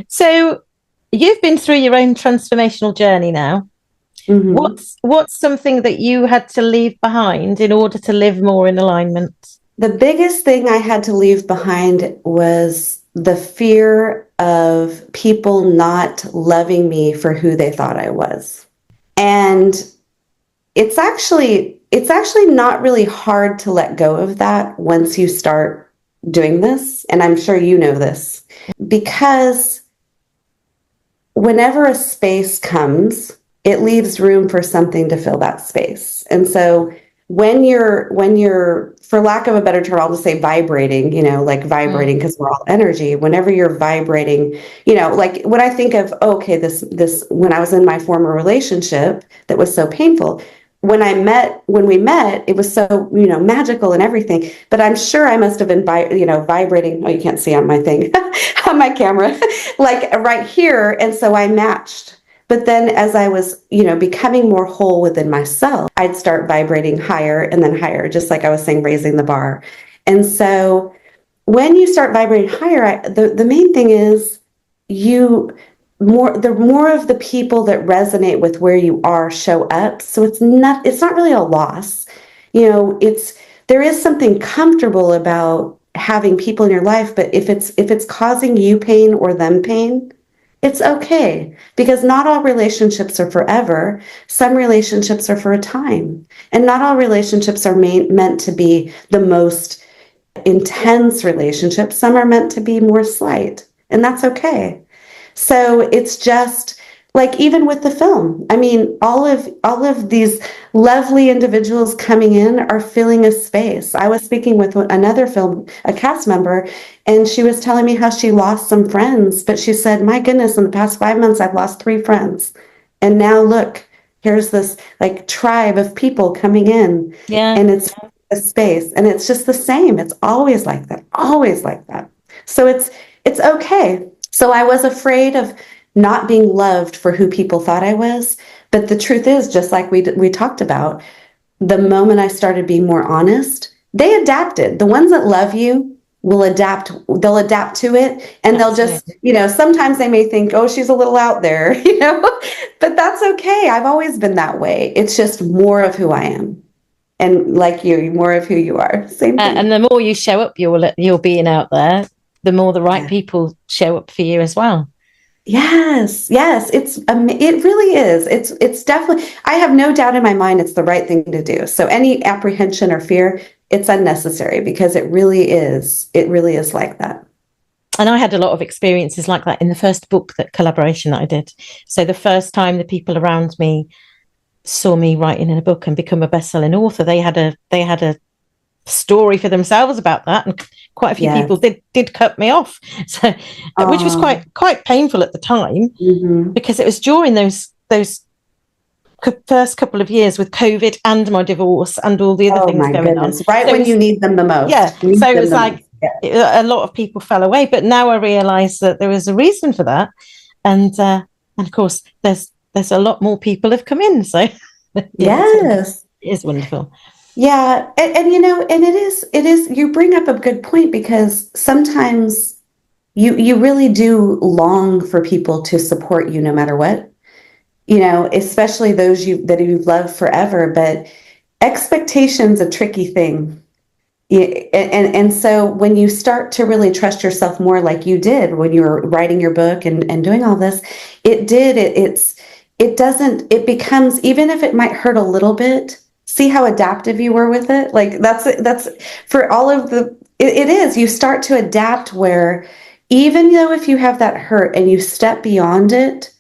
So you've been through your own transformational journey now. Hmm. What's something that you had to leave behind in order to live more in alignment? The biggest thing I had to leave behind was the fear of people not loving me for who they thought I was. And it's actually not really hard to let go of that once you start doing this, and I'm sure you know this, because whenever a space comes, it leaves room for something to fill that space. And so when you're for lack of a better term, I'll just say vibrating, like Mm. vibrating because we're all energy. Whenever you're vibrating, like when I think of, okay, this when I was in my former relationship that was so painful, when we met, it was so, magical and everything. But I'm sure I must have been, vibrating. Oh, you can't see on my thing, on my camera, like right here. And so I matched. But then as I was, becoming more whole within myself, I'd start vibrating higher and then higher, just like I was saying, raising the bar. And so when you start vibrating higher, the main thing is you the more of the people that resonate with where you are show up. So it's not really a loss. It's there is something comfortable about having people in your life, but if it's causing you pain or them pain, it's okay, because not all relationships are forever. Some relationships are for a time, and not all relationships are meant to be the most intense relationships. Some are meant to be more slight, and that's okay. So it's just like, even with the film, I mean, all of these lovely individuals coming in are filling a space. I was speaking with another a cast member, and she was telling me how she lost some friends, but she said, my goodness, in the past 5 months, I've lost 3 friends. And now look, here's this like tribe of people coming in, Yeah. and it's a space, and it's just the same. It's always like that, always like that. So it's okay. So I was afraid of not being loved for who people thought I was. But the truth is, just like we talked about, the moment I started being more honest, they adapted. The ones that love you will adapt. They'll adapt to it, and they'll just, Absolutely. sometimes they may think, oh, she's a little out there, but that's okay. I've always been that way. It's just more of who I am. And like you, more of who you are. Same And thing. the more you show up you're being out there, the more the right Yeah. people show up for you as well. Yes, yes, it really is. It's definitely, I have no doubt in my mind it's the right thing to do. So any apprehension or fear, it's unnecessary, because it really is like that. And I had a lot of experiences like that in the first book, that collaboration that I did. So the first time the people around me saw me writing in a book and become a best-selling author, they had a story for themselves about that, and quite a few people Yes. did cut me off, so which was Um, quite painful at the time, mhm. because it was during those first couple of years with COVID and my divorce and all the other Oh things my going on. goodness. Right So it when you was, need them the yeah, most. so Need it them was the like most. Yeah. a lot of people fell away, but now I realize that there was a reason for that, and of course there's a lot more people have come in, so yeah, Yes. it is wonderful. Yeah. And and it is, you bring up a good point, because sometimes you really do long for people to support you no matter what. Especially those you've loved forever. But expectation's a tricky thing. Yeah. And so when you start to really trust yourself more, like you did when you were writing your book and doing all this, it doesn't, it becomes, even if it might hurt a little bit, see how adaptive you were with it. Like that's for all of it is, you start to adapt, where even though if you have that hurt and you step beyond it,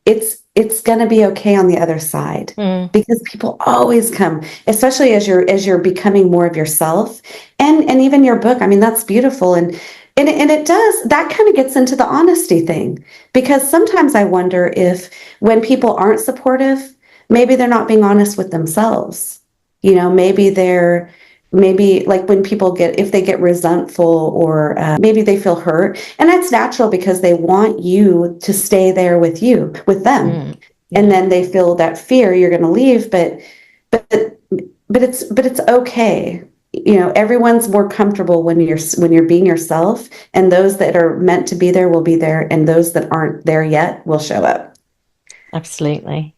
it's going to be okay on the other side, Mm. because people always come, especially as you're becoming more of yourself. And even your book, I mean, that's beautiful. And it does, that kind of gets into the honesty thing, because sometimes I wonder if, when people aren't supportive, maybe they're not being honest with themselves. Maybe like when people if they get resentful, or maybe they feel hurt, and that's natural, because they want you to stay there with them, Mm. and Yeah. then they feel that fear you're going to leave. But it's okay. everyone's more comfortable when you're being yourself, and those that are meant to be there will be there, and those that aren't there yet will show up. Absolutely.